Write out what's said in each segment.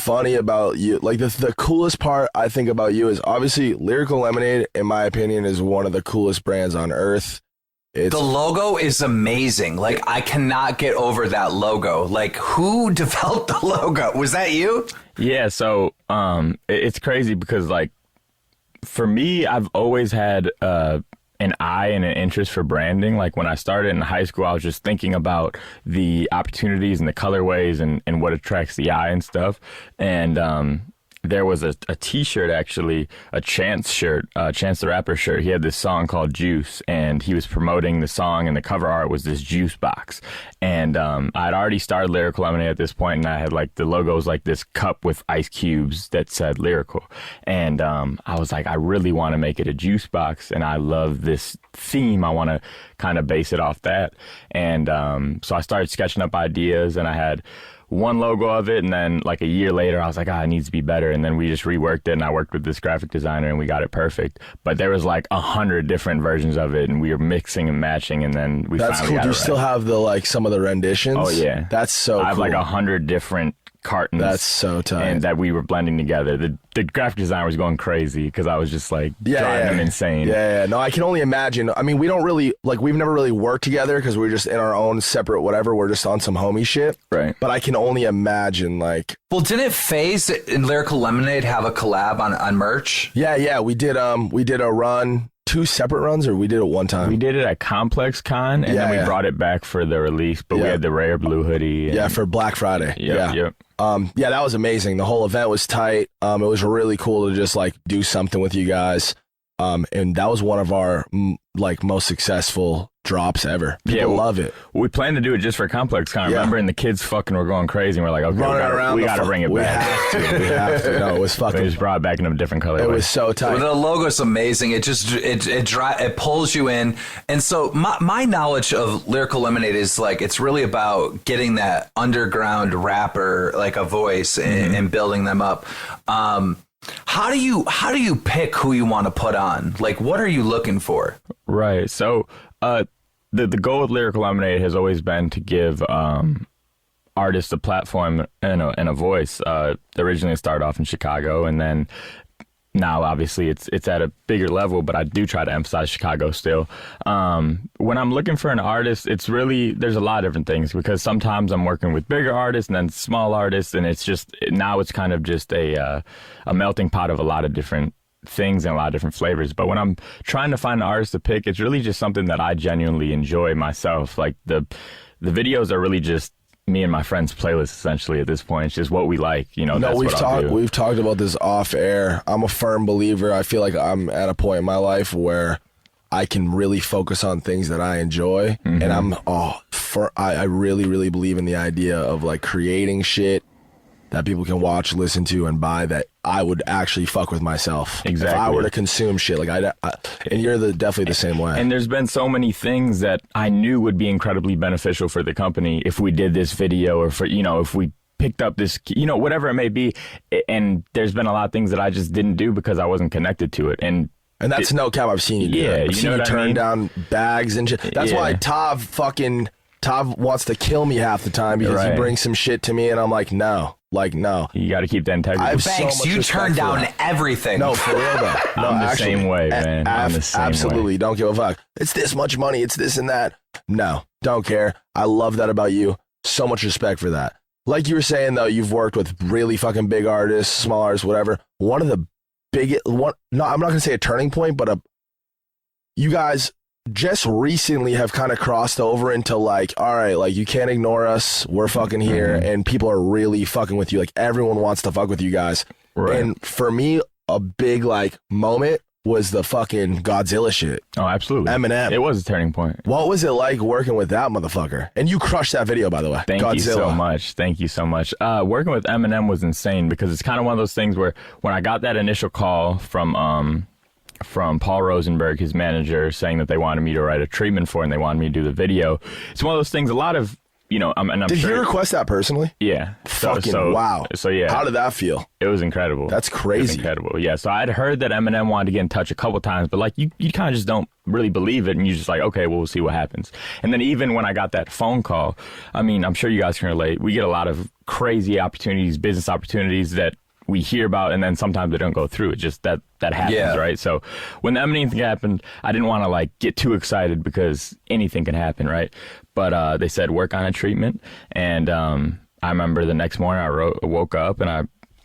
funny about you, like the coolest part I think about you is obviously Lyrical Lemonade, in my opinion, is one of the coolest brands on earth. The logo is amazing. Like, I cannot get over that logo. Like, who developed the logo? Was that you? Yeah, so it's crazy because, like, for me, I've always had an eye and an interest for branding. Like, when I started in high school, I was just thinking about the opportunities and the colorways and what attracts the eye and stuff. And there was a T-shirt, actually, a Chance shirt, Chance the Rapper shirt. He had this song called Juice, and he was promoting the song, and the cover art was this juice box. And I'd already started Lyrical Lemonade at this point, and I had, like, the logo was like this cup with ice cubes that said Lyrical. And I was like, I really want to make it a juice box, and I love this theme. I want to kind of base it off that. And so I started sketching up ideas, and I had one logo of it, and then like a year later I was like, it needs to be better, and then we just reworked it, and I worked with this graphic designer and we got it perfect. But there was like 100 different versions of it, and we were mixing and matching, and then we finally got it right. Do you still have the, like, some of the renditions? Oh yeah, that's so cool. I have like 100 different cartons. That's so tight. And that we were blending together. The graphic designer was going crazy because I was just like driving him insane. Yeah. No, I can only imagine. I mean, we don't really, like, we've never really worked together because we're just in our own separate whatever. We're just on some homie shit. Right. But I can only imagine, like. Well, didn't FaZe and Lyrical Lemonade have a collab on merch? Yeah. We did a run. 2 separate runs, or we did it one time? We did it at Complex Con, and then we brought it back for the release, but we had the rare blue hoodie. And for Black Friday. Yep. That was amazing. The whole event was tight. It was really cool to just, like, do something with you guys. And that was one of our, like, most successful drops ever. People love it. We planned to do it just for Complex Con, remember? And the kids fucking were going crazy, and we're like, okay, we gotta bring it back. We have to. No, it was fucking. We just brought it back in a different color. It was so tight. Well, the logo's amazing. It pulls you in. And so my knowledge of Lyrical Lemonade is, like, it's really about getting that underground rapper, like, a voice and building them up. How do you pick who you want to put on? Like, what are you looking for? Right. So the goal of Lyrical Lemonade has always been to give artists a platform and a voice. Originally it started off in Chicago, and then now obviously it's at a bigger level, but I do try to emphasize Chicago still. When I'm looking for an artist, it's really, there's a lot of different things, because sometimes I'm working with bigger artists and then small artists, and it's just, now it's kind of just a melting pot of a lot of different things and a lot of different flavors. But when I'm trying to find an artist to pick, it's really just something that I genuinely enjoy myself. Like, the videos are really just me and my friends' playlist, essentially. At this point, it's just what we like, that's what I'll do. We've talked about this off air. I'm a firm believer. I feel like I'm at a point in my life where I can really focus on things that I enjoy, and I really, really believe in the idea of, like, creating shit that people can watch, listen to, and buy, that I would actually fuck with myself. Exactly. If I were to consume shit, like, and you're definitely the same way. And there's been so many things that I knew would be incredibly beneficial for the company if we did this video, or for, if we picked up this, whatever it may be. And there's been a lot of things that I just didn't do because I wasn't connected to it. And that's no cap. I've seen you do it. I've seen you turn down bags and shit. That's why Tav wants to kill me half the time, because he brings some shit to me and I'm like, no. Like, no. You got to keep that integrity. Banks, you turn down everything. No, for real, though. No, I'm the same way, man. I'm the same absolutely. way. Don't give a fuck. It's this much money. It's this and that. No, don't care. I love that about you. So much respect for that. Like you were saying, though, you've worked with really fucking big artists, small artists, whatever. One of the biggest, I'm not going to say a turning point, but you guys just recently have kind of crossed over into, like, all right, like, you can't ignore us, we're fucking here, and people are really fucking with you. Like, everyone wants to fuck with you guys. Right. And for me, a big, like, moment was the fucking Godzilla shit. Oh, absolutely. Eminem. It was a turning point. What was it like working with that motherfucker? And you crushed that video, by the way. Thank you so much. Thank you so much. Working with Eminem was insane, because it's kind of one of those things where when I got that initial call from Paul Rosenberg, his manager, saying that they wanted me to write a treatment for it and they wanted me to do the video. It's one of those things, a lot of, Did he request that personally? Yeah. Wow. So yeah. How did that feel? It was incredible. That's crazy. It was incredible. Yeah. So I'd heard that Eminem wanted to get in touch a couple times, but, like, you kind of just don't really believe it, and you're just like, okay, well, we'll see what happens. And then even when I got that phone call, I mean, I'm sure you guys can relate. We get a lot of crazy opportunities, business opportunities that we hear about, and then sometimes they don't go through. It's just that happens, right? So when the Eminem thing happened, I didn't want to like get too excited because anything can happen, right? But they said work on a treatment, and I remember the next morning I woke up and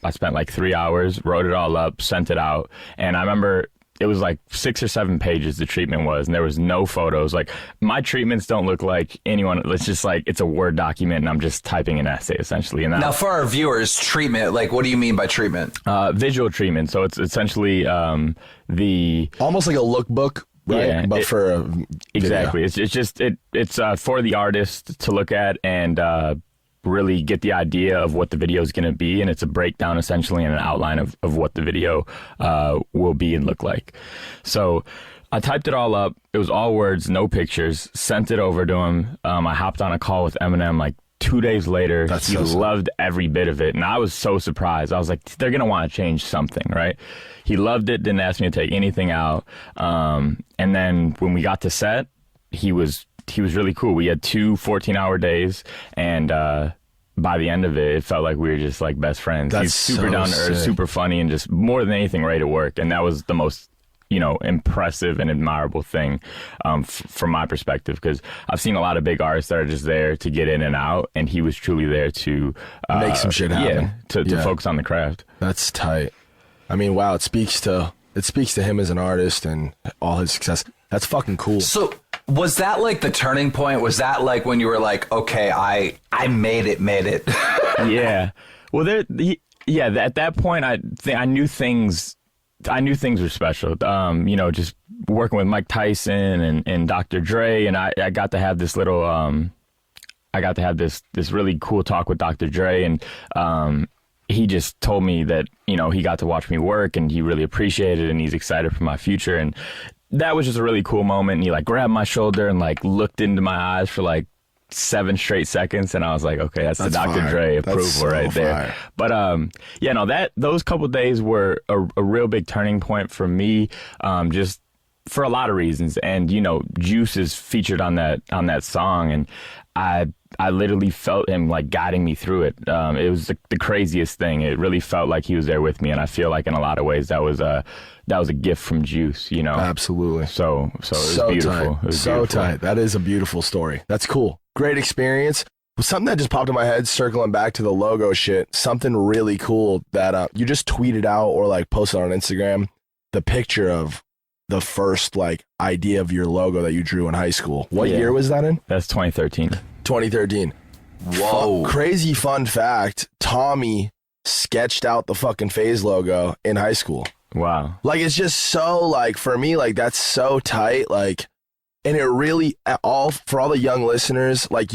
I spent like 3 hours, wrote it all up, sent it out, and I remember it was like 6 or 7 pages the treatment was, and there was no photos. Like, my treatments don't look like anyone. It's just like, it's a Word document, and I'm just typing an essay, essentially. And now, for our viewers, treatment, like, what do you mean by treatment? Visual treatment. So it's essentially the... Almost like a lookbook, right? Yeah, but for exactly. It's for the artist to look at and really get the idea of what the video is going to be, and it's a breakdown essentially and an outline of what the video will be and look like. So I typed it all up. It was all words, no pictures, sent it over to him. I hopped on a call with Eminem like 2 days later. He loved every bit of it, and I was so surprised. I was like, they're going to want to change something, right? He loved it, didn't ask me to take anything out. And then when we got to set, he was really cool. We had 2 14-hour days, and by the end of it, it felt like we were just like best friends. He's super down to earth, super funny, and just more than anything ready to work. And that was the most, impressive and admirable thing from my perspective, because I've seen a lot of big artists that are just there to get in and out, and he was truly there to make some shit happen. To focus on the craft. That's tight. I mean, wow, it speaks to him as an artist and all his success. That's fucking cool. So was that like the turning point? Was that like when you were like, okay, I made it? Yeah. Well, at that point, I knew things. I knew things were special. Just working with Mike Tyson and Dr. Dre, and I got to have this little. I got to have this really cool talk with Dr. Dre, and he just told me that he got to watch me work, and he really appreciated it, and he's excited for my future, and that was just a really cool moment. And he like grabbed my shoulder and like looked into my eyes for like 7 straight seconds, and I was like, okay, that's the Dr. fire. Dre approval so right there. Fire. But those couple days were a real big turning point for me, just for a lot of reasons. And Juice is featured on that song, and I literally felt him like guiding me through it. It was the craziest thing. It really felt like he was there with me, and I feel like in a lot of ways that was a gift from Juice. Absolutely. So it was beautiful. Tight. So tight. That is a beautiful story. That's cool. Great experience. Something that just popped in my head, circling back to the logo shit. Something really cool that you just tweeted out or like posted on Instagram. The picture of the first like idea of your logo that you drew in high school. What year was that in? That's 2013. 2013. Whoa. Crazy fun fact. Tommy sketched out the fucking FaZe logo in high school. Wow. Like, it's just so like, for me, like that's so tight. Like, and it really for all the young listeners, like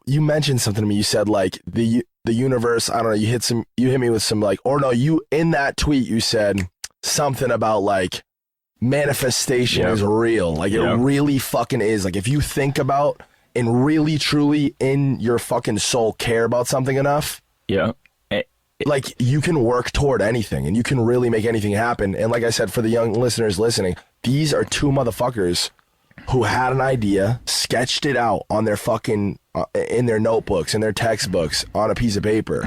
you mentioned something to me. You said like the universe, I don't know, you hit me with some like, or no, you in that tweet, you said something about like manifestation is real. Like it really fucking is. Like if you think about and really truly in your fucking soul care about something enough, like you can work toward anything and you can really make anything happen. And like I said, for the young listeners listening, these are 2 motherfuckers who had an idea, sketched it out on their fucking in their notebooks, in their textbooks, on a piece of paper,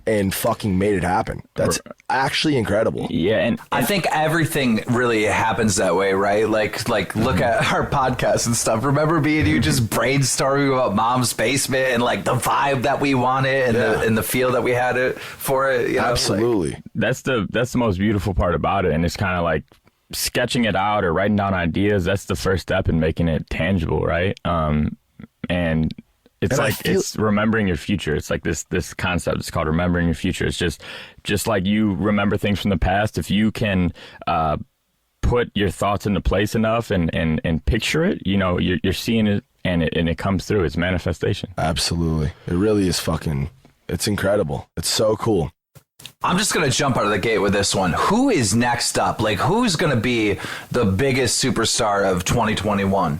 and fucking made it happen. That's actually incredible. Yeah, and I think everything really happens that way, right? Like look at our podcast and stuff. Remember me and you just brainstorming about Mom's Basement and like the vibe that we wanted and the feel that we had it for it. Absolutely. Like, that's the most beautiful part about it, and it's kind of like sketching it out or writing down ideas. That's the first step in making it tangible, right? And it's like it's remembering your future. It's like this concept. It's called remembering your future. It's just like you remember things from the past. If you can put your thoughts into place enough and picture it, you're seeing it and it comes through. It's manifestation. Absolutely. It really is it's incredible. It's so cool. I'm just going to jump out of the gate with this one. Who is next up? Like, who's going to be the biggest superstar of 2021?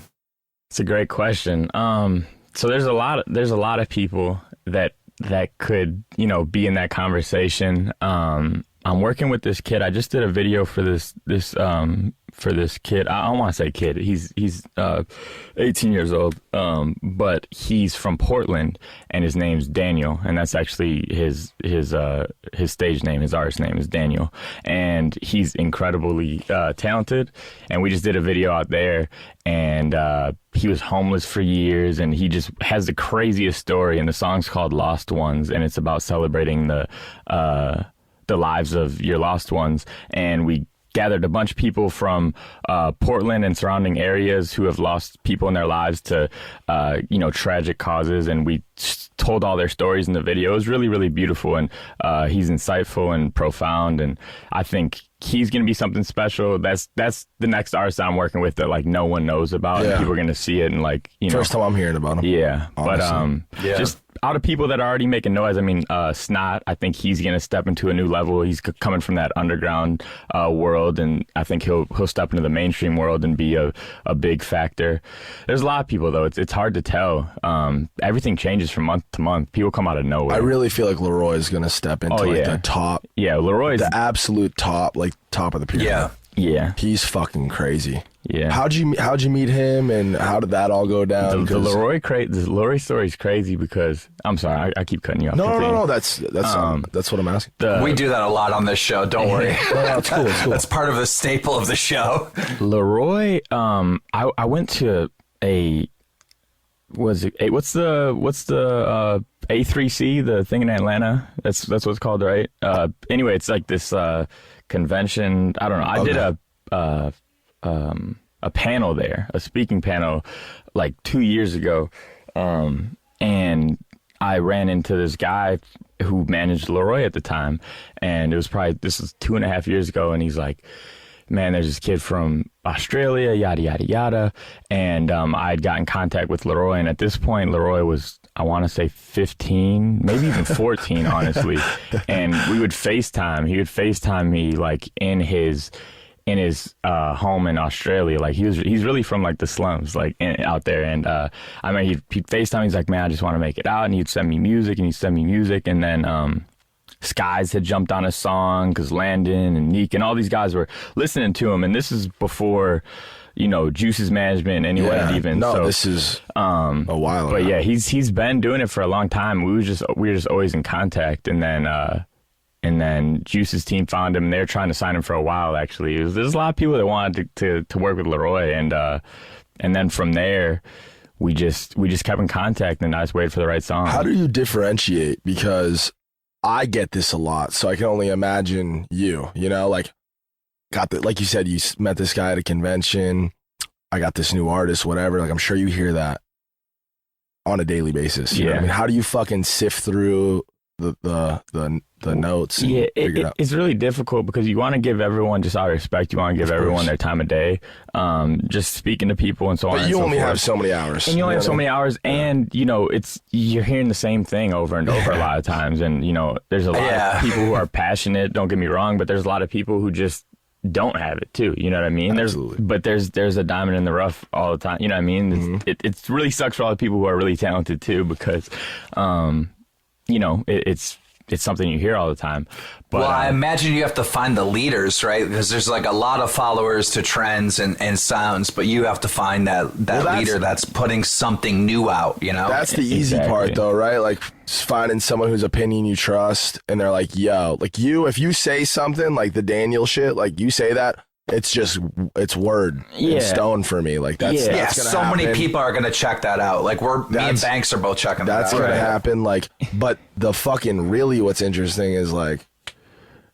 It's a great question. So there's a lot of people that could, be in that conversation. I'm working with this kid. I just did a video for this for this kid. I don't want to say kid. He's 18 years old, but he's from Portland, and his name's Daniel, and that's actually his stage name. His artist name is Daniel, and he's incredibly talented. And we just did a video out there, and he was homeless for years, and he just has the craziest story. And the song's called "Lost Ones," and it's about celebrating the lives of your lost ones. And we gathered a bunch of people from Portland and surrounding areas who have lost people in their lives to, tragic causes. And we told all their stories in the video. It was really, really beautiful. And he's insightful and profound. And I think he's going to be something special. That's the next artist I'm working with that, like, no one knows about. Yeah. And people are going to see it. And, like, First time I'm hearing about him. Yeah. Honestly. But just out of people that are already making noise, I mean, Snot, I think he's going to step into a new level. He's coming from that underground world, and I think he'll step into the mainstream world and be a big factor. There's a lot of people, though. It's hard to tell. Everything changes from month to month. People come out of nowhere. I really feel like Leroy is going to step into the top. Yeah, Leroy's the absolute top, like top of the pyramid. Yeah. He's fucking crazy. Yeah. How'd you meet him, and how did that all go down? The Leroy story is crazy because I'm sorry, I keep cutting you off. No. That's what I'm asking. We do that a lot on this show. Don't worry. No, it's cool. That's part of the staple of the show. Leroy, I went to what's the A3C, the thing in Atlanta? That's what it's called, right? Anyway, it's like this convention. I don't know. I did a panel there, a speaking panel, like 2 years ago, and I ran into this guy who managed Leroy at the time, and this was 2.5 years ago, and he's like, man, there's this kid from Australia, yada, yada, yada. And I'd got in contact with Leroy. And at this point, Leroy was, I want to say 15, maybe even 14, honestly. And we would FaceTime. He would FaceTime me, like, in his home in Australia. Like, he's really from, like, the slums, like, out there. And I mean, he'd FaceTime. He's like, man, I just want to make it out. And he'd send me music, and then Skies had jumped on a song because Landon and Neek and all these guys were listening to him. And this is before, Juice's management, anyone even. No, so, this is a while But now. yeah, he's been doing it for a long time. We were just always in contact. And then Juice's team found him, and they were trying to sign him for a while, actually. There's a lot of people that wanted to work with Leroy. And then from there, we just kept in contact, and I just waited for the right song. How do you differentiate? Because I get this a lot, so I can only imagine you, like, like you said, you met this guy at a convention, I got this new artist, whatever, like, I'm sure you hear that on a daily basis. You know what I mean? How do you fucking sift through the notes and figure it out? It's really difficult because you want to give everyone just our respect. You want to give everyone their time of day, just speaking to people and so on. But you only have so many hours. And you only have so many hours, and you're hearing the same thing over and over a lot of times. And there's a lot of people who are passionate. Don't get me wrong, but there's a lot of people who just don't have it too. You know what I mean? Absolutely. There's a diamond in the rough all the time. You know what I mean? Mm-hmm. It really sucks for all the people who are really talented too, because it's something you hear all the time. But, well, I imagine you have to find the leaders, right? Because there's like a lot of followers to trends and sounds, but you have to find that leader that's putting something new out, That's the easy part, though, right? Like, finding someone whose opinion you trust, and they're like, yo, like, if you say something like the Daniel shit, like, you say that, it's word in stone for me. Like, that's gonna so happen. many people are gonna check that out. Like, me and Banks are both checking that out. That's gonna happen. Like, but the fucking really what's interesting is, like,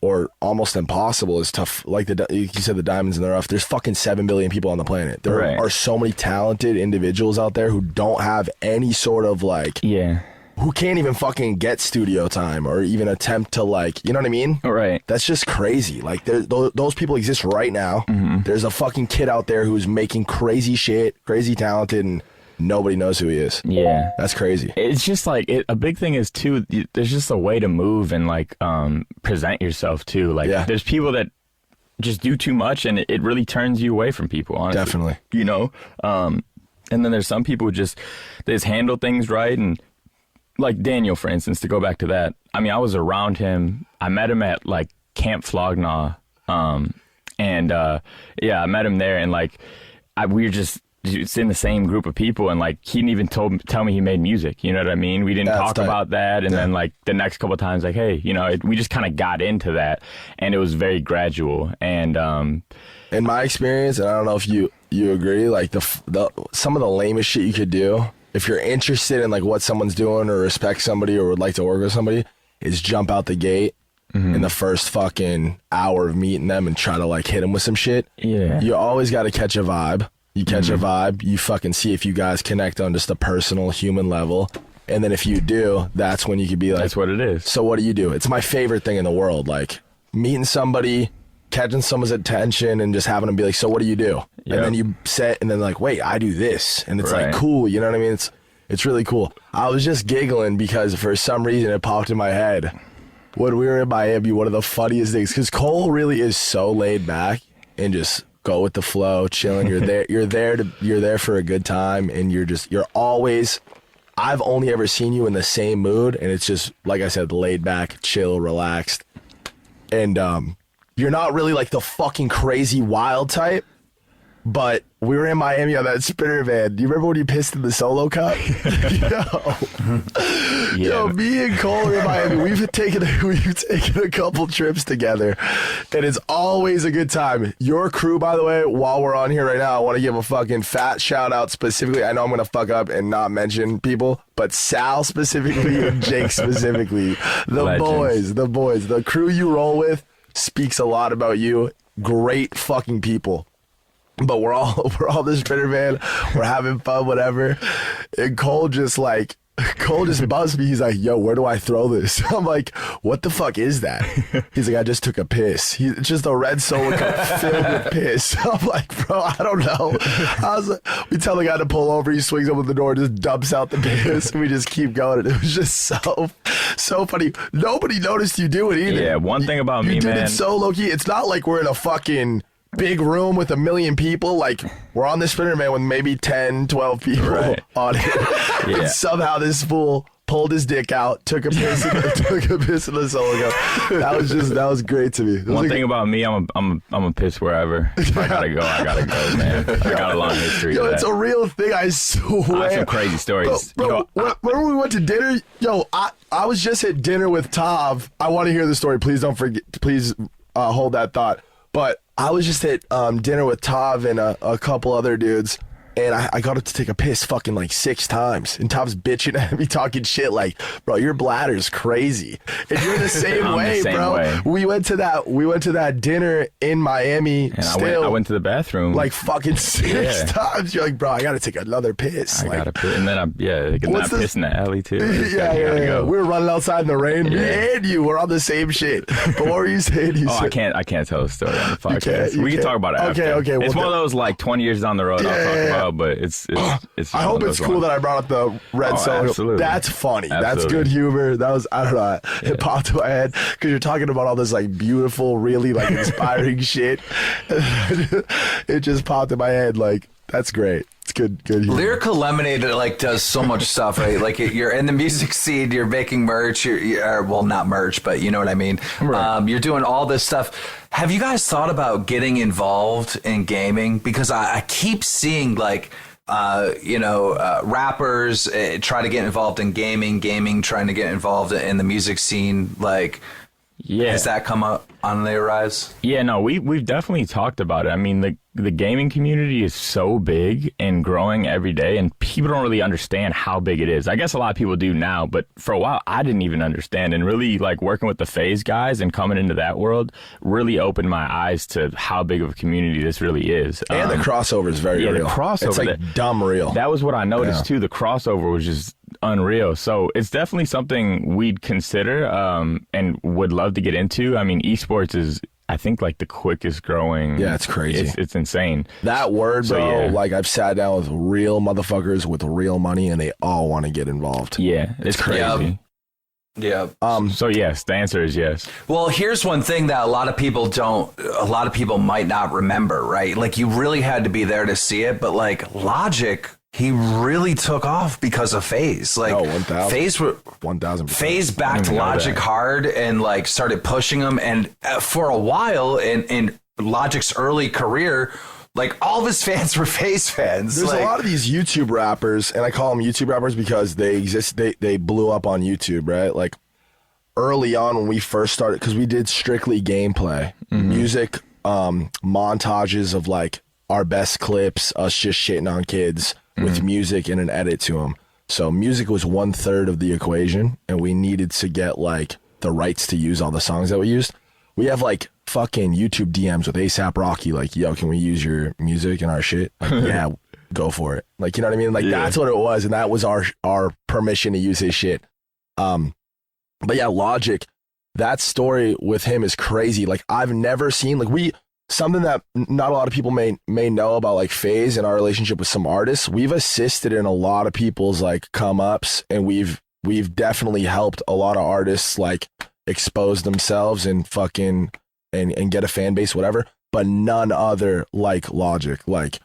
or almost impossible is tough. Like, you said, the diamonds in the rough. There's fucking 7 billion people on the planet. There are so many talented individuals out there who don't have any sort of, like, who can't even fucking get studio time or even attempt to, like, you know what I mean? Right. That's just crazy. Like, those people exist right now. Mm-hmm. There's a fucking kid out there who's making crazy shit, crazy talented, and nobody knows who he is. Yeah. That's crazy. It's just like, a big thing is too, there's just a way to move and, like, present yourself too. Like, there's people that just do too much, and it really turns you away from people, honestly. Definitely. And then there's some people they just handle things right. And like Daniel, for instance, to go back to that, I mean, I was around him. I met him at, like, Camp Flognaw, And yeah, I met him there, and like we were just it's in the same group of people, and like he didn't even tell me he made music. You know what I mean? We didn't talk about that, and then like the next couple of times, like, hey, you know, we just kind of got into that, and it was very gradual. And in my experience, and I don't know if you agree, like the some of the lamest shit you could do if you're interested in like what someone's doing or respect somebody or would like to work with somebody is jump out the gate in the first fucking hour of meeting them and try to like hit them with some shit. Yeah, you always got to catch a vibe. You catch a vibe, you fucking see if you guys connect on just a personal human level. And then if you do, that's when you could be like, that's what it is. So what do you do? It's my favorite thing in the world. Like meeting somebody, catching someone's attention and just having them be like, so what do you do? Yep. And then you say, and then like, wait, I do this. And it's like, cool. You know what I mean? It's really cool. I was just giggling because for some reason it popped in my head. When we were in Miami, one of the funniest things, because Cole really is so laid back and just go with the flow, chilling. You're there for a good time, and you're always. I've only ever seen you in the same mood, and it's just like I said, laid back, chill, relaxed, and you're not really like the fucking crazy wild type. But we were in Miami on that spinner van. Do you remember when you pissed in the solo cup? Yo, me and Cole are in Miami. We've taken a couple trips together, and it's always a good time. Your crew, by the way, while we're on here right now, I want to give a fucking fat shout out specifically. I know I'm gonna fuck up and not mention people, but Sal specifically and Jake specifically, the boys, the crew you roll with speaks a lot about you. Great fucking people. But we're all this spinner van. We're having fun, whatever. And Cole just buzzed me. He's like, yo, where do I throw this? I'm like, what the fuck is that? He's like, I just took a piss. It's just a red solo cup filled with piss. I'm like, bro, I don't know. We tell the guy to pull over. He swings open the door, just dumps out the piss. And we just keep going. And it was just so funny. Nobody noticed you do it either. Yeah, one thing about me, man. You did it so low-key. It's not like we're in a fucking big room with 1 million people. Like, we're on the spinner man with maybe 10, 12 people on it. Yeah. And somehow this fool pulled his dick out, took a piss in the solo cup. That was great to me. One thing about me, I'm a piss wherever. If I gotta go, man. I got a long history. Yo, it's a real thing, I swear. I have some crazy stories. Bro, remember we went to dinner? Yo, I was just at dinner with Tav. I want to hear the story. Please don't forget. Please hold that thought. But I was just at dinner with Tav and a couple other dudes, and I got up to take a piss fucking like 6 times. And Tav's bitching at me, talking shit like, bro, your bladder's crazy. And you're the same way, bro. We went to that dinner in Miami. And I went to the bathroom like fucking 6 times. You're like, bro, I gotta take another piss. I gotta piss. And then I piss in the alley too. Yeah. We were running outside in the rain. Me and you were on the same shit. But what were you saying? I can't tell the story on the podcast. We can talk about it after. Okay. It's one of those like 20 years down the road I'll talk about. But it's I hope it's cool that I brought up the red solo. Absolutely. That's funny. Absolutely. That's good humor. That was, I don't know. It popped in my head because you're talking about all this like beautiful, really like inspiring shit. It just popped in my head. Like, that's great. It's good humor. Lyrical Lemonade like does so much stuff, right? Like you're in the music scene, you're making merch, well, not merch, but you know what I mean. Right. You're doing all this stuff. Have you guys thought about getting involved in gaming? Because I keep seeing like rappers try to get involved in gaming trying to get involved in the music scene. Like, has that come up on the rise? Yeah, no, we've definitely talked about it. I mean, the gaming community is so big and growing every day, and people don't really understand how big it is. I guess a lot of people do now, but for a while I didn't even understand. And really, like, working with the FaZe guys and coming into that world really opened my eyes to how big of a community this really is. And the crossover is very real. The crossover, it's like dumb real. That was what I noticed too. The crossover was just unreal. So it's definitely something we'd consider and would love to get into. I mean, esports is, I think, like the quickest growing. Yeah, it's crazy. It's insane. That word, bro, like I've sat down with real motherfuckers with real money and they all want to get involved. Yeah, it's crazy. Yeah. So yes, the answer is yes. Well, here's one thing that a lot of people might not remember, right? Like, you really had to be there to see it, but like Logic, he really took off because of FaZe. Like, 1,000%. FaZe backed Logic hard and like started pushing him, and for a while, and Logic's early career, like all of his fans were Phase fans. There's like, a lot of these YouTube rappers, and I call them YouTube rappers because they exist. They blew up on YouTube, right? Like early on when we first started, because we did strictly gameplay, music, montages of like our best clips, us just shitting on kids with music and an edit to them. So music was 1/3 of the equation, and we needed to get like the rights to use all the songs that we used. We have like fucking YouTube DMs with ASAP Rocky, like, yo, can we use your music and our shit? Like, yeah, go for it. Like, you know what I mean? Like, that's what it was, and that was our permission to use his shit. But yeah, Logic, that story with him is crazy. Like, I've never seen, like, something that not a lot of people may know about like Phase and our relationship with some artists. We've assisted in a lot of people's like come ups, and we've definitely helped a lot of artists like expose themselves and fucking and get a fan base, whatever. But none other like Logic. Like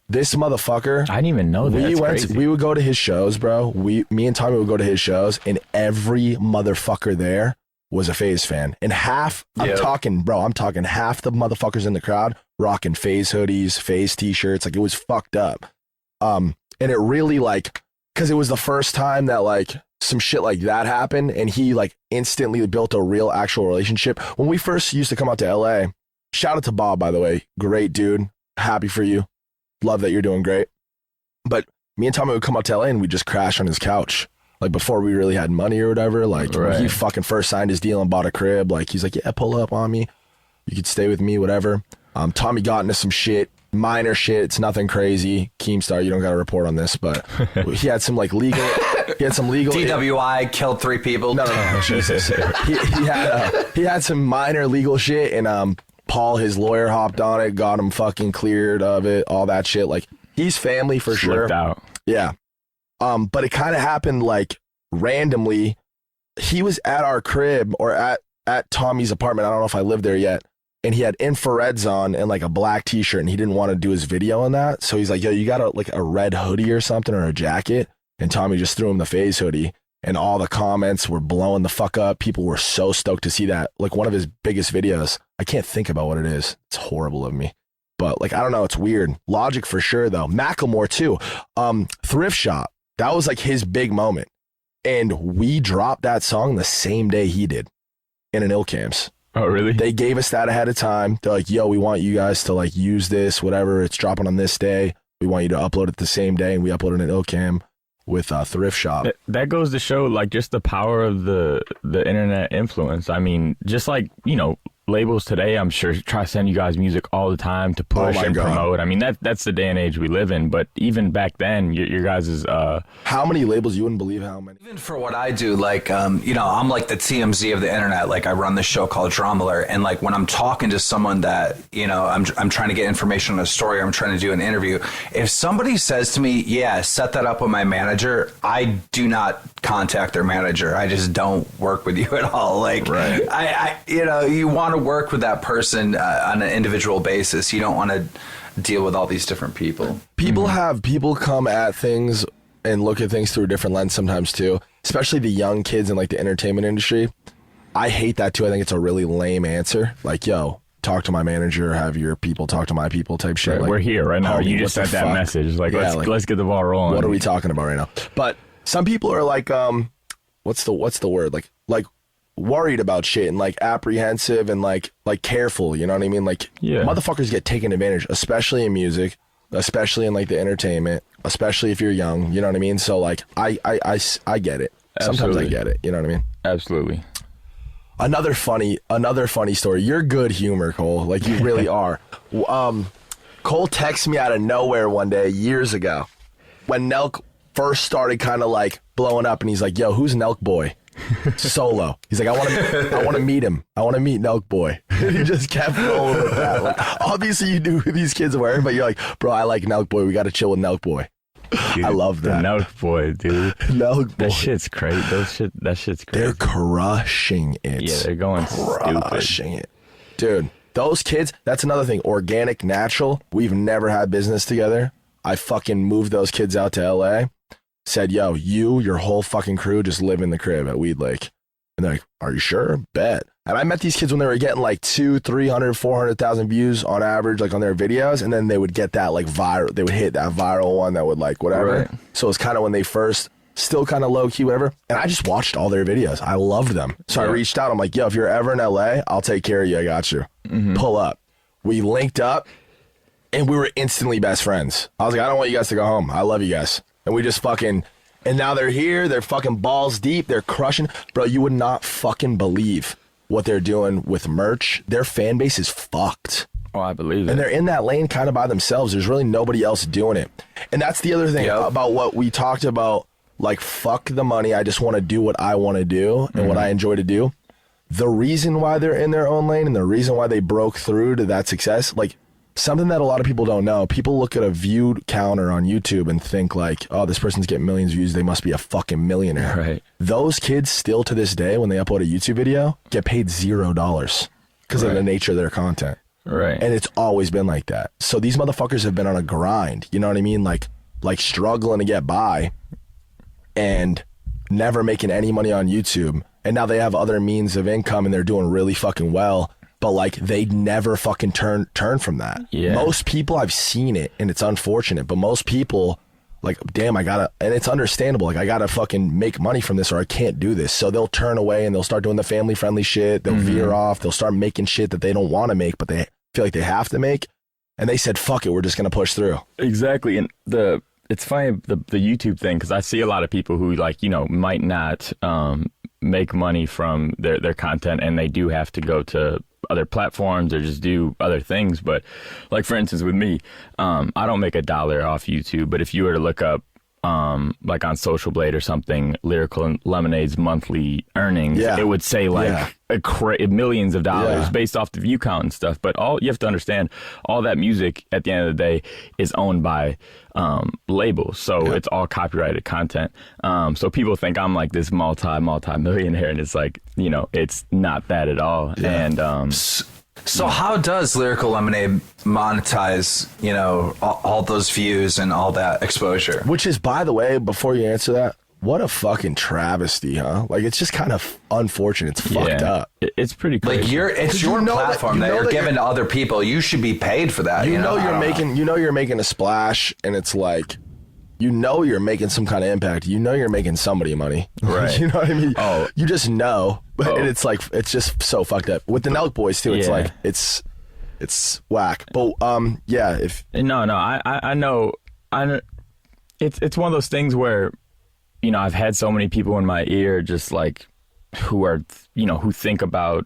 this motherfucker. I didn't even know that. We would go to his shows, bro. Me and Tommy would go to his shows, and every motherfucker there was a Phase fan. And half, I'm talking half the motherfuckers in the crowd rocking Phase hoodies, Phase t-shirts. Like, it was fucked up. And it really, like, because it was the first time that, like, some shit like that happened, and he, like, instantly built a real, actual relationship. When we first used to come out to LA, shout out to Bob, by the way. Great dude. Happy for you. Love that you're doing great. But me and Tommy would come out to LA, and we'd just crash on his couch. Like, before we really had money or whatever, like, when he fucking first signed his deal and bought a crib, like, he's like, yeah, pull up on me. You could stay with me, whatever. Tommy got into some shit, minor shit. It's nothing crazy. Keemstar, you don't got to report on this, but he had some, like, legal... He had some legal... DWI, killed 3 people. No, Jesus. he had some minor legal shit, and Paul, his lawyer, hopped on it, got him fucking cleared of it, all that shit. Like, he's family for sure. Slipped out. Yeah. But it kind of happened like randomly. He was at our crib or at Tommy's apartment. I don't know if I lived there yet. And he had infrareds on and like a black t-shirt, and he didn't want to do his video on that. So he's like, yo, you got like a red hoodie or something or a jacket? And Tommy just threw him the Phase hoodie, and all the comments were blowing the fuck up. People were so stoked to see that. Like one of his biggest videos. I can't think about what it is. It's horrible of me. But like, I don't know. It's weird. Logic for sure though. Macklemore too. Thrift Shop. That was like his big moment. And we dropped that song the same day he did in an Ilcams. Oh, really? They gave us that ahead of time. They're like, yo, we want you guys to like use this, whatever. It's dropping on this day. We want you to upload it the same day. And we uploaded an Ilcam with Thrift Shop. That goes to show like just the power of the internet influence. I mean, just like, you know, labels today, I'm sure, try to send you guys music all the time to push and promote. I mean, that's the day and age we live in. But even back then, your guys is how many labels? You wouldn't believe how many. Even for what I do, like you know, I'm like the TMZ of the internet. Like I run this show called Drama Alert, and like when I'm talking to someone that, you know, I'm trying to get information on a story, or I'm trying to do an interview. If somebody says to me, yeah, set that up with my manager, I do not contact their manager. I just don't work with you at all. Like I you know, you want to work with that person on an individual basis. You don't want to deal with all these different people. People come at things and look at things through a different lens sometimes too, especially the young kids in like the entertainment industry. I hate that too. I think it's a really lame answer. Like, yo, talk to my manager, have your people talk to my people type shit. Like, we're here right now. You just sent that message. Like, let's get the ball rolling. What are we talking about right now? But some people are like, what's the word? Like worried about shit and like apprehensive and like careful, you know what I mean? Like, motherfuckers get taken advantage, especially in music, especially in like the entertainment, especially if you're young, you know what I mean? So like I get it. Absolutely. Sometimes I get it, you know what I mean? Absolutely. Another funny story. You're good humor, Cole. Like, you really are. Cole texted me out of nowhere one day years ago when Nelk first started kind of like blowing up, and he's like, yo, who's Nelk Boy? Solo. He's like, I want to meet him. I want to meet Nelk Boy. He just kept rolling with that. Like, obviously you knew who these kids were, but you're like, bro, I like Nelk Boy. We got to chill with Nelk Boy. Dude, I love that. The Nelk Boy, dude. Nelk Boy. That shit's crazy. That shit's crazy. They're crushing it. Yeah, they're going crushing it. Dude, those kids, that's another thing. Organic, natural. We've never had business together. I fucking moved those kids out to LA. Said, yo, your whole fucking crew just live in the crib at Weed Lake. And And they're like, are you sure? Bet. And I met these kids when they were getting like 200, 300, 400,000 views on average, like on their videos. And then they would get that like viral, they would hit that viral one that would like whatever. Right. So it's kind of when they first, still kind of low key, whatever. And I just watched all their videos. I loved them. So I reached out. I'm like, yo, if you're ever in LA, I'll take care of you. I got you. Pull up. We linked up and we were instantly best friends. I was like, I don't want you guys to go home. I love you guys. And we just fucking, and now they're here. They're fucking balls deep. They're crushing. Bro, you would not fucking believe what they're doing with merch. Their fan base is fucked. Oh, I believe it. And they're in that lane kind of by themselves. There's really nobody else doing it. And that's the other thing about what we talked about, like, fuck the money. I just want to do what I want to do and what I enjoy to do. The reason why they're in their own lane and the reason why they broke through to that success, like, something that a lot of people don't know. People look at a viewed counter on YouTube and think like, oh, this person's getting millions of views. They must be a fucking millionaire. Right. Those kids still to this day, when they upload a YouTube video, get paid $0 because of the nature of their content. Right. And it's always been like that. So these motherfuckers have been on a grind. You know what I mean? Like struggling to get by and never making any money on YouTube. And now they have other means of income and they're doing really fucking well. But like they never fucking turn from that. Yeah. Most people, I've seen it and it's unfortunate, but most people like, damn, I gotta, and it's understandable. Like I gotta fucking make money from this or I can't do this. So they'll turn away and they'll start doing the family friendly shit. They'll veer off. They'll start making shit that they don't want to make, but they feel like they have to make. And they said, fuck it, we're just gonna push through. Exactly. And it's funny, the YouTube thing, because I see a lot of people who like, you know, might not make money from their content and they do have to go to other platforms or just do other things. But like, for instance, with me, I don't make $1 off YouTube, but if you were to look up like on Social Blade or something, Lyrical Lemonade's monthly earnings, it would say like millions of dollars based off the view count and stuff. But all you have to understand, all that music at the end of the day is owned by labels, so it's all copyrighted content. So people think I'm like this multi-millionaire, and it's like, you know, it's not that at all. And so how does Lyrical Lemonade monetize, you know, all those views and all that exposure? Which is, by the way, before you answer that, what a fucking travesty, huh? Like, it's just kind of unfortunate. It's fucked up. It's pretty crazy. Like, it's your platform that you're giving to other people. You should be paid for that. You know you're making a splash, and it's like, you know you're making some kind of impact. You know you're making somebody money. Right. You know what I mean? Oh. You just know. And it's like, it's just so fucked up. With the Nelk Boys, too, it's like, it's whack. But, if... No, I know. It's one of those things where, you know, I've had so many people in my ear just like who are, you know, who think about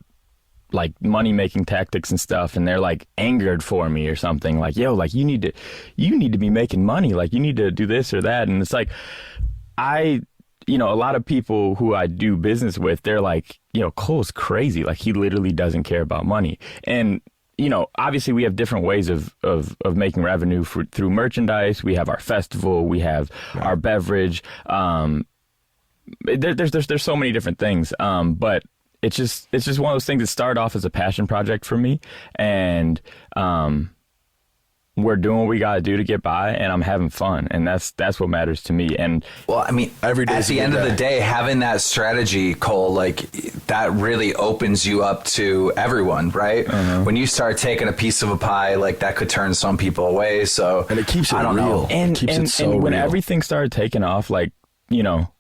like money making tactics and stuff, and they're like angered for me or something, like, yo, like you need to be making money, like you need to do this or that. And it's like, you know, a lot of people who I do business with, they're like, you know, Cole's crazy, like he literally doesn't care about money. And you know, obviously we have different ways of making revenue through merchandise. We have our festival, we have our beverage. There's so many different things. But it's just one of those things that started off as a passion project for me, and we're doing what we gotta do to get by, and I'm having fun, and that's what matters to me. And well, I mean, every day at the end of the day, having that strategy, Cole, like that really opens you up to everyone, right? When you start taking a piece of a pie, like that could turn some people away. So, and it keeps it real. Know. And when everything started taking off, like, you know,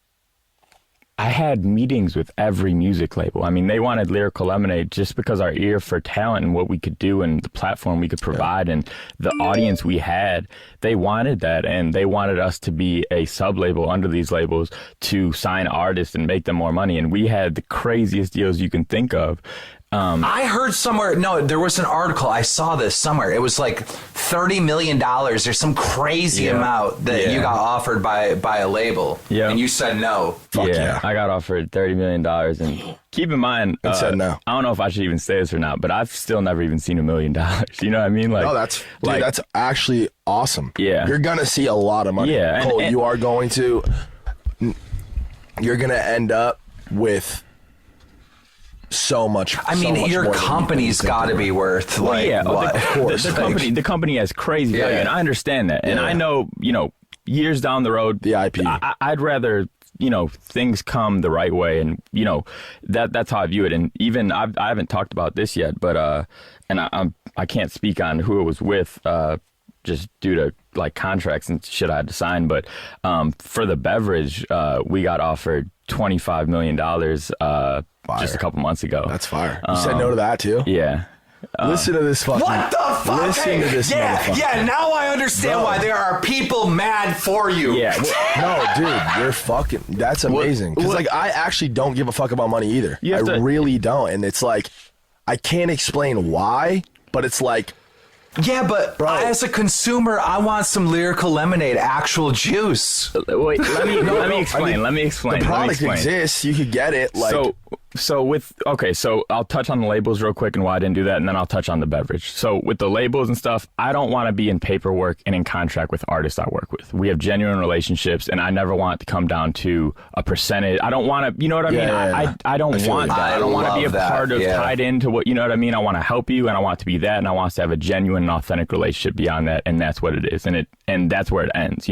I had meetings with every music label. I mean, they wanted Lyrical Lemonade just because our ear for talent and what we could do and the platform we could provide and the audience we had. They wanted that, and they wanted us to be a sub-label under these labels to sign artists and make them more money. And we had the craziest deals you can think of. I heard somewhere, there was an article, I saw this somewhere. It was like $30 million or some crazy amount that you got offered by a label. Yeah. And you said no. Fuck yeah. I got offered $30 million. And keep in mind, said no. I don't know if I should even say this or not, but I've still never even seen $1 million. You know what I mean? Like, no, that's actually awesome. Yeah. You're going to see a lot of money. Yeah. Cole, you're going to end up with so much. I mean, your company's got to be worth what? Of course. The company has crazy value, and I understand that. And I know, you know, years down the road, the IP. I'd rather things come the right way, and that's how I view it. And even I haven't talked about this yet, but and I can't speak on who it was with, just due to like contracts and shit I had to sign. But for the beverage, we got offered $25 million just a couple months ago. That's fire. You said no to that too? Yeah. Listen to this fucking. What the fuck? Listen to this motherfucker. Yeah, now I understand why there are people mad for you. Yeah. No, dude, you're fucking. That's amazing. Because like, I actually don't give a fuck about money either. I really don't, and it's like, I can't explain why, but it's like. Yeah, but as a consumer, I want some Lyrical Lemonade, actual juice. Wait, let me explain. The product exists. You could get it. Like, so I'll touch on the labels real quick and why I didn't do that, and then I'll touch on the beverage. So with the labels and stuff, I don't want to be in paperwork and in contract with artists I work with. We have genuine relationships, and I never want it to come down to a percentage. I don't want to, you know what I mean? Yeah. I don't want that. I don't want to be a part of tied into what, you know what I mean? I want to help you, and I want it to be that, and I want us to have a genuine and authentic relationship beyond that, and that's what it is, and that's where it ends,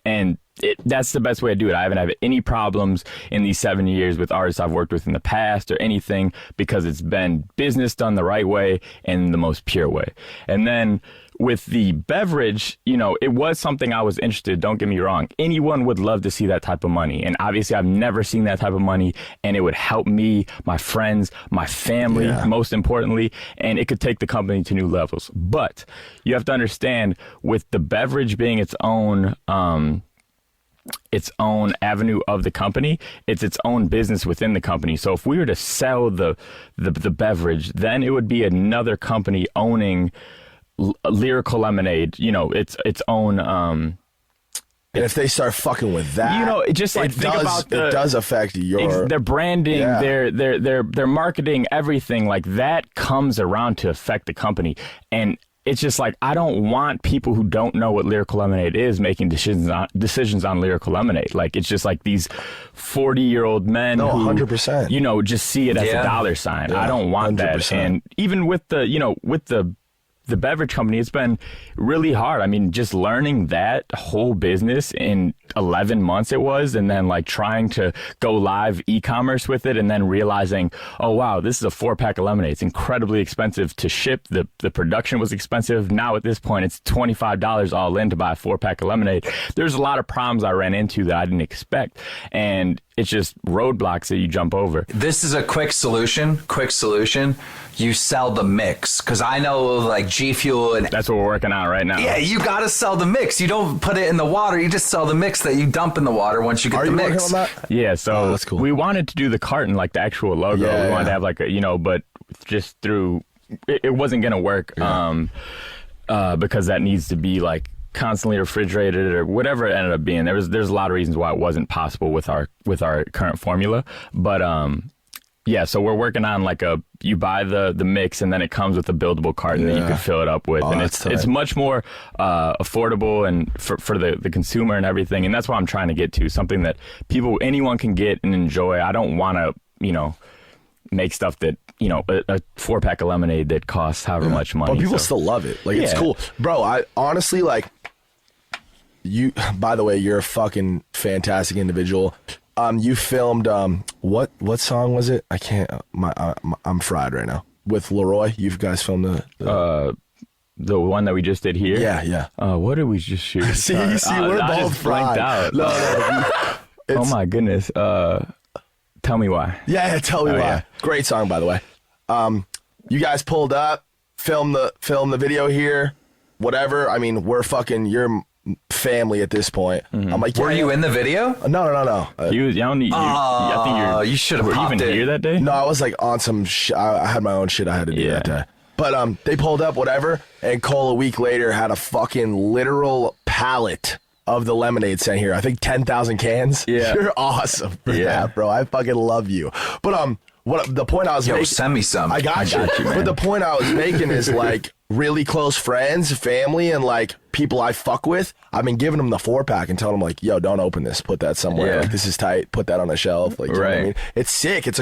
and that's the best way to do it. I haven't had any problems in these 7 years with artists I've worked with in the past or anything, because it's been business done the right way and the most pure way. And then with the beverage, it was something I was interested. Don't get me wrong. Anyone would love to see that type of money. And obviously I've never seen that type of money, and it would help me, my friends, my family, most importantly, and it could take the company to new levels. But you have to understand, with the beverage being its own avenue of the company, it's its own business within the company. So if we were to sell the beverage, then it would be another company owning Lyrical Lemonade, its own. And if they start fucking with that, just like it does affect their branding, their marketing, everything like that comes around to affect the company. And it's just like, I don't want people who don't know what Lyrical Lemonade is making decisions on Lyrical Lemonade. Like, it's just like these 40-year-old men who 100%. Just see it as a dollar sign. I don't want 100%. That. And even with the beverage company, it's been really hard. I mean, just learning that whole business in 11 months it was, and then like trying to go live e-commerce with it, and then realizing, oh wow, this is a 4-pack of lemonade. It's incredibly expensive to ship. The production was expensive. Now at this point, it's $25 all in to buy a 4-pack of lemonade. There's a lot of problems I ran into that I didn't expect, and it's just roadblocks that you jump over. This is a quick solution. You sell the mix, because I know like G Fuel, and that's what we're working on right now. Yeah, you got to sell the mix. You don't put it in the water. You just sell the mix that you dump in the water once you get the mix. Working on that? Yeah, so that's cool. We wanted to do the carton, like the actual logo. We wanted to have like a, but just through it wasn't gonna work because that needs to be like constantly refrigerated or whatever it ended up being. There's a lot of reasons why it wasn't possible with our current formula, but so we're working on like you buy the mix, and then it comes with a buildable carton that you can fill it up with, and it's much more affordable and for the consumer and everything, and that's what I'm trying to get to, something that anyone can get and enjoy. I don't want to make stuff that a 4-pack of lemonade that costs however much money, but people still love it. Like, it's cool, bro. I honestly like you. By the way, you're a fucking fantastic individual. You filmed what song was it? I can't. I'm fried right now. With Leroy, you guys filmed the one that we just did here. Yeah. What did we just shoot? see, we're both fried. Out. No, oh my goodness. Tell me why. Yeah, tell me why. Yeah. Great song, by the way. You guys pulled up, filmed the video here, whatever. I mean, you're family at this point. I'm like, were you in the video? No. I think you should have were you even here that day? No, I was like on some I had my own shit I had to do that day. But they pulled up, whatever, and Cole a week later had a fucking literal pallet of the lemonade sent here. I think 10,000 cans. Yeah. You're awesome for that, bro. I fucking love you. But the point I was making, send me some. I got you, man. But the point I was making is like really close friends, family, and like people I fuck with. I've been giving them the 4-pack and telling them like, yo, don't open this. Put that somewhere. Like, this is tight. Put that on a shelf. Like, you know what I mean? It's sick. It's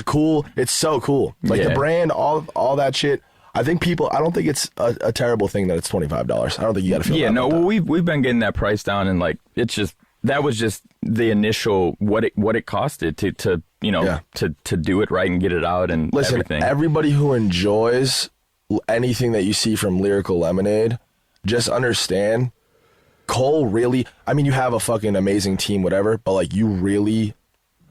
so cool. Like the brand, all that shit. I don't think it's a terrible thing that it's $25. I don't think you got to feel bad about that. We've been getting that price down, and like, it's just, that was just the initial what it costed to to do it right and get it out and listen, everything. Everybody who enjoys anything that you see from Lyrical Lemonade, just understand Cole really, I mean, you have a fucking amazing team, whatever, but like you really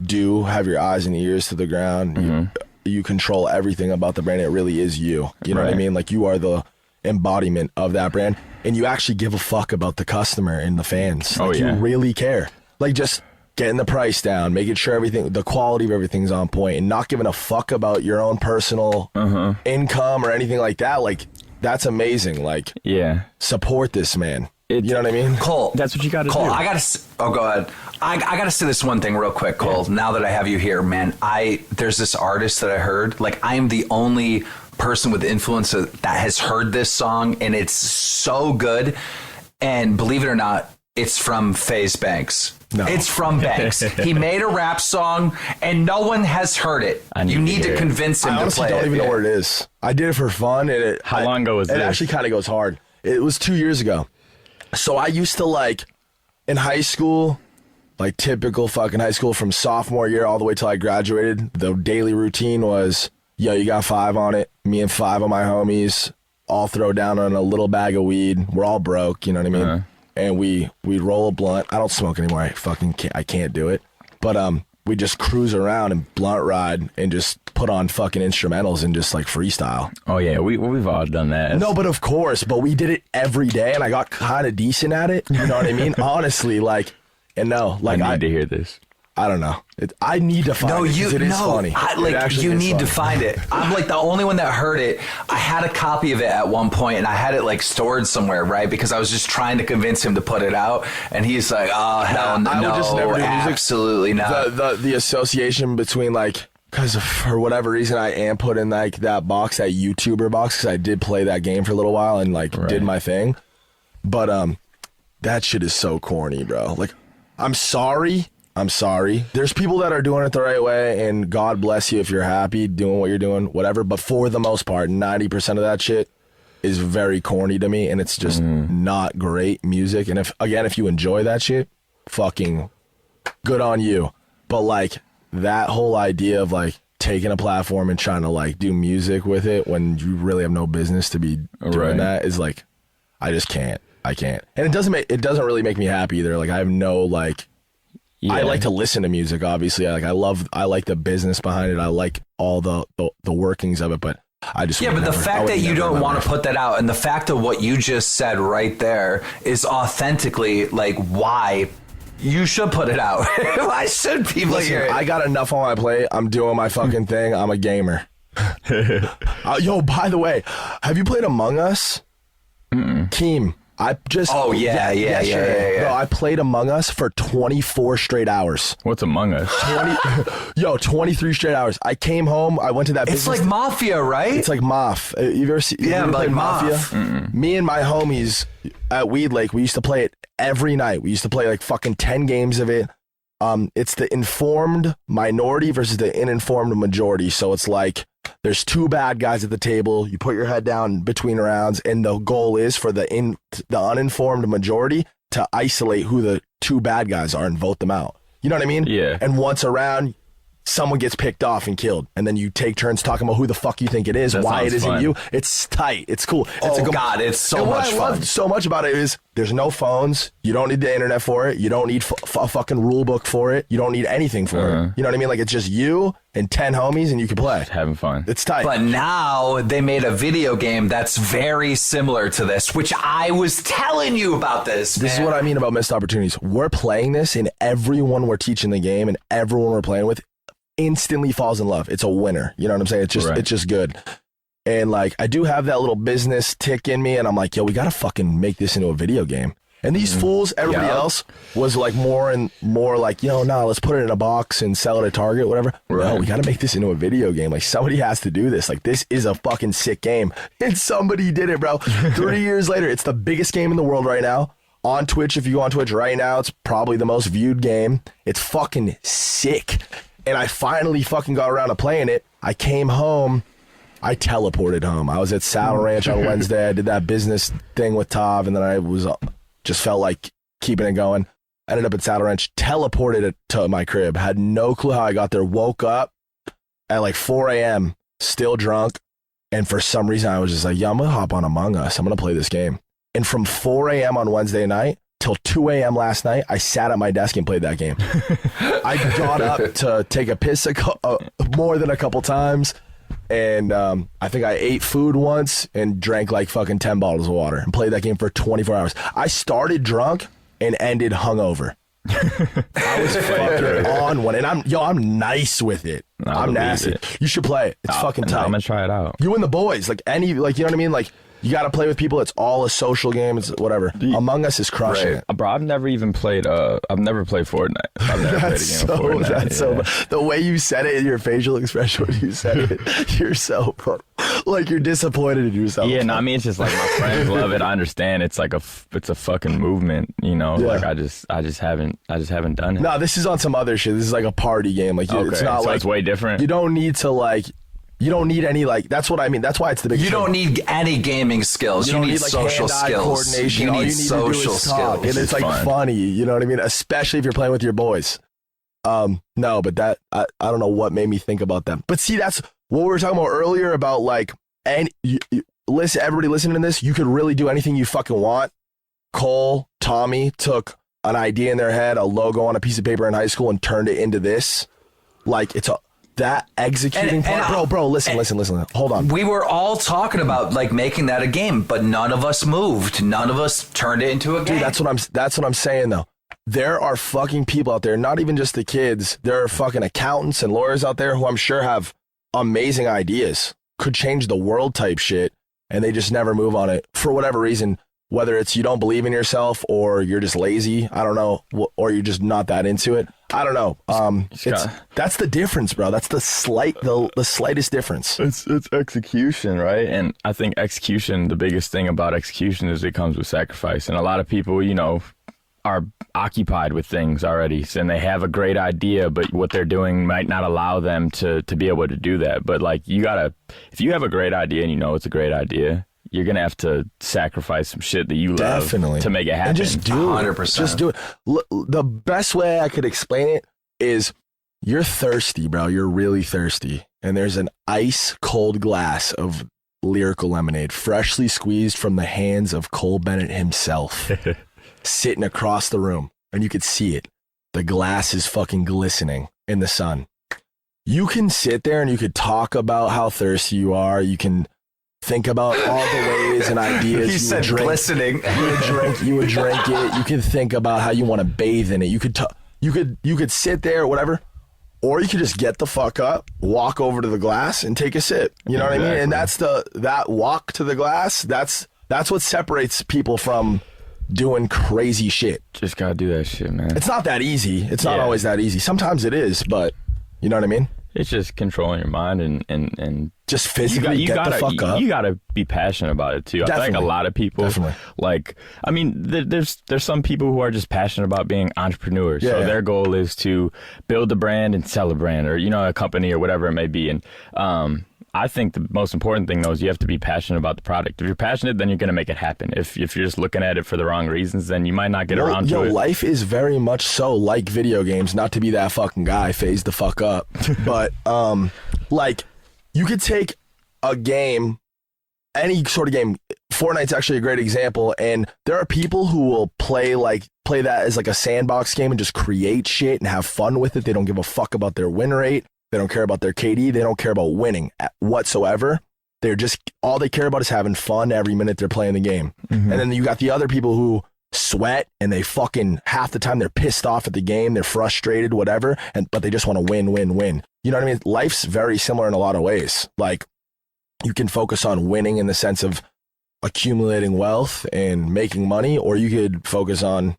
do have your eyes and ears to the ground. You control everything about the brand. It really is you. You know what I mean? Like you are the embodiment of that brand, and you actually give a fuck about the customer and the fans. Like you really care. Like just getting the price down, making sure the quality of everything's on point, and not giving a fuck about your own personal income or anything like that. Like that's amazing. Like support this man. You know what I mean? Cole, that's what you got to do. Cole, go ahead. I got to say this one thing real quick, Cole. Now that I have you here, man, there's this artist that I heard. Like, I am the only person with influence that has heard this song, and it's so good. And believe it or not, it's from FaZe Banks. No. It's from Banks. He made a rap song, and no one has heard it. You need to convince him to play it. I honestly don't even know what it is. I did it for fun. And How long ago was this? It actually kind of goes hard. It was 2 years ago. So I used to, like, in high school, like typical fucking high school, from sophomore year all the way till I graduated, the daily routine was, yo, you got 5 on it. Me and 5 of my homies all throw down on a little bag of weed. We're all broke, you know what I mean? And we roll a blunt. I don't smoke anymore. I can't do it. But we just cruise around and blunt ride and just put on fucking instrumentals and just like freestyle. Oh yeah, we've all done that. No, but of course, but we did it every day, and I got kind of decent at it. You know what I mean? Honestly, like, and no, like I need to hear this. I don't know. I need to find it because it is funny. You need to find it. I'm like the only one that heard it. I had a copy of it at one point, and I had it like stored somewhere, right? Because I was just trying to convince him to put it out, and he's like, "Oh hell no, I would just never do music. Absolutely not." The association between like, because for whatever reason I am put in like that box, that YouTuber box, because I did play that game for a little while and like did my thing, but that shit is so corny, bro. Like, I'm sorry. There's people that are doing it the right way, and God bless you if you're happy doing what you're doing, whatever. But for the most part, 90% of that shit is very corny to me, and it's just not great music. And if you enjoy that shit, fucking good on you. But like that whole idea of like taking a platform and trying to like do music with it when you really have no business to be doing that is like, I just can't. I can't. And it doesn't really make me happy either. Like I have no like. Yeah. I like to listen to music, obviously. I like the business behind it. I like all the workings of it, but I just but the fact that you don't want to put that out, and the fact of what you just said right there is authentically like why you should put it out. Why should people hear it? I got enough on my plate. I'm doing my fucking thing. I'm a gamer. Yo, by the way, have you played Among Us? Keem. I just Bro, I played Among Us for 24 straight hours. What's Among Us? 23 straight hours. I came home. I went to that. It's like Mafia, right? It's like Maf. You ever played Mafia? Me and my homies at Weed Lake, we used to play it every night. We used to play like fucking 10 games of it. It's the informed minority versus the uninformed majority. So it's like there's 2 bad guys at the table. You put your head down between rounds, and the goal is for the uninformed majority to isolate who the 2 bad guys are and vote them out. You know what I mean? Yeah. And once around, someone gets picked off and killed, and then you take turns talking about who the fuck you think it is, why it isn't you. It's tight. It's cool. It's so much fun. What I love so much about it is there's no phones. You don't need the internet for it. You don't need a fucking rule book for it. You don't need anything for it. You know what I mean? Like, it's just you and 10 homies, and you can play. Just having fun. It's tight. But now they made a video game that's very similar to this, which I was telling you about this. This is what I mean about missed opportunities. We're playing this, and everyone we're teaching the game and everyone we're playing with instantly falls in love. It's a winner. You know what I'm saying? It's just good. And like, I do have that little business tick in me, and I'm like, yo, we gotta fucking make this into a video game. And these fools, everybody else was like more like, yo, no, let's put it in a box and sell it at Target, whatever. No, we gotta make this into a video game. Like, somebody has to do this. Like, this is a fucking sick game. And somebody did it, bro. 3 years later, it's the biggest game in the world right now. On Twitch, if you go on Twitch right now, it's probably the most viewed game. It's fucking sick. And I finally fucking got around to playing it. I came home. I teleported home. I was at Saddle Ranch on Wednesday. I did that business thing with Tav, and then I was just felt like keeping it going. ended up at Saddle Ranch, teleported it to my crib, had no clue how I got there, woke up at like 4 a.m., still drunk. And for some reason, I was just like, yeah, I'm going to hop on Among Us. I'm going to play this game. And from 4 a.m. on Wednesday night till 2 a.m. last night, I sat at my desk and played that game. I got up to take a piss more than a couple times. And I think I ate food once and drank like fucking 10 bottles of water and played that game for 24 hours. I started drunk and ended hungover. I was fucking on one, and I'm nice with it. I'm nasty. You should play it. It's fucking tight. I'm gonna try it out. You and the boys, like you know what I mean? Like you got to play with people. It's all a social game. It's whatever. Among Us is crushing it. Bro, I've never even played. I've never played Fortnite. I've never played a game of Fortnite. That's so. The way you said it, your facial expression when you said it, you're so like you're disappointed in yourself. Yeah, no, I mean it's just like my friends love it. I understand. It's like it's a fucking movement. You know, like I just haven't done it. No, this is on some other shit. This is like a party game. Like it's not like it's way different. You don't need to like. You don't need any like. That's what I mean. That's why it's the big. You don't need any gaming skills. You need like social skills. Coordination. You need social skills, and it's like funny. You know what I mean? Especially if you're playing with your boys. No, but that I don't know what made me think about that. But see, that's what we were talking about earlier about like. And listen, everybody listening to this, you could really do anything you fucking want. Cole, Tommy took an idea in their head, a logo on a piece of paper in high school, and turned it into this. Like it's a. That executing part, bro, listen. Hold on. We were all talking about like making that a game, but none of us moved. None of us turned it into a game. Dude, that's what I'm saying though. There are fucking people out there, not even just the kids. There are fucking accountants and lawyers out there who I'm sure have amazing ideas, could change the world type shit, and they just never move on it for whatever reason. Whether it's you don't believe in yourself or you're just lazy, I don't know, or you're just not that into it. I don't know. That's the difference, bro. That's the slightest difference. It's execution, right? And I think execution, the biggest thing about execution is it comes with sacrifice. And a lot of people, you know, are occupied with things already, and they have a great idea, but what they're doing might not allow them to be able to do that. But like if you have a great idea and you know it's a great idea, you're going to have to sacrifice some shit that you love to make it happen. And just do 100%. it. Just do it. The best way I could explain it is you're thirsty, bro. You're really thirsty. And there's an ice cold glass of Lyrical Lemonade, freshly squeezed from the hands of Cole Bennett himself, sitting across the room. And you could see it. The glass is fucking glistening in the sun. You can sit there and you could talk about how thirsty you are. You can think about all the ways and ideas. He said glistening. You would drink it. You could think about how you want to bathe in it. You could sit there or whatever, or you could just get the fuck up, walk over to the glass, and take a sip. You know what I mean? And that's that walk to the glass. That's what separates people from doing crazy shit. Just gotta do that shit, man. It's not that easy. It's not always that easy. Sometimes it is, but you know what I mean? It's just controlling your mind and just physically get the fuck up. You gotta be passionate about it too. Definitely. I think a lot of people, like, I mean, there's some people who are just passionate about being entrepreneurs. So their goal is to build a brand and sell a brand, or, you know, a company or whatever it may be. And I think the most important thing, though, is you have to be passionate about the product. If you're passionate, then you're going to make it happen. If you're just looking at it for the wrong reasons, then you might not get around to it. Life is very much so like video games. Not to be that fucking guy, phase the fuck up. But, like, you could take a game, any sort of game. Fortnite's actually a great example. And there are people who will play that as like a sandbox game and just create shit and have fun with it. They don't give a fuck about their win rate. They don't care about their KD. They don't care about winning whatsoever. They're just, all they care about is having fun every minute they're playing the game. Mm-hmm. And then you got the other people who sweat and they fucking, half the time they're pissed off at the game. They're frustrated, whatever. But they just want to win. You know what I mean? Life's very similar in a lot of ways. Like, you can focus on winning in the sense of accumulating wealth and making money, or you could focus on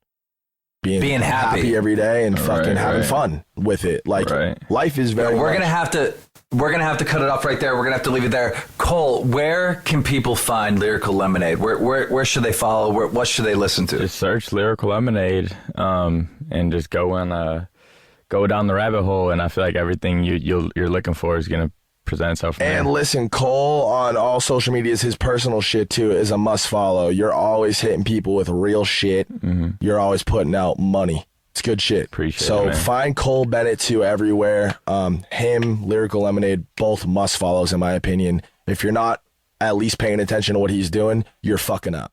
being happy every day and fucking having fun with it. Like, life is very. We're gonna have to cut it off right there. We're gonna have to leave it there. Cole, where can people find Lyrical Lemonade? Where should they follow? What should they listen to? Just search Lyrical Lemonade, and just go down the rabbit hole. And I feel like everything you're looking for is gonna present itself. And listen, Cole on all social medias, his personal shit too is a must follow. You're always hitting people with real shit. Mm-hmm. You're always putting out money. It's good shit. Appreciate so it, man. find Cole Bennett too everywhere. Him, Lyrical Lemonade, both must follows in my opinion. If you're not at least paying attention to what he's doing, you're fucking up.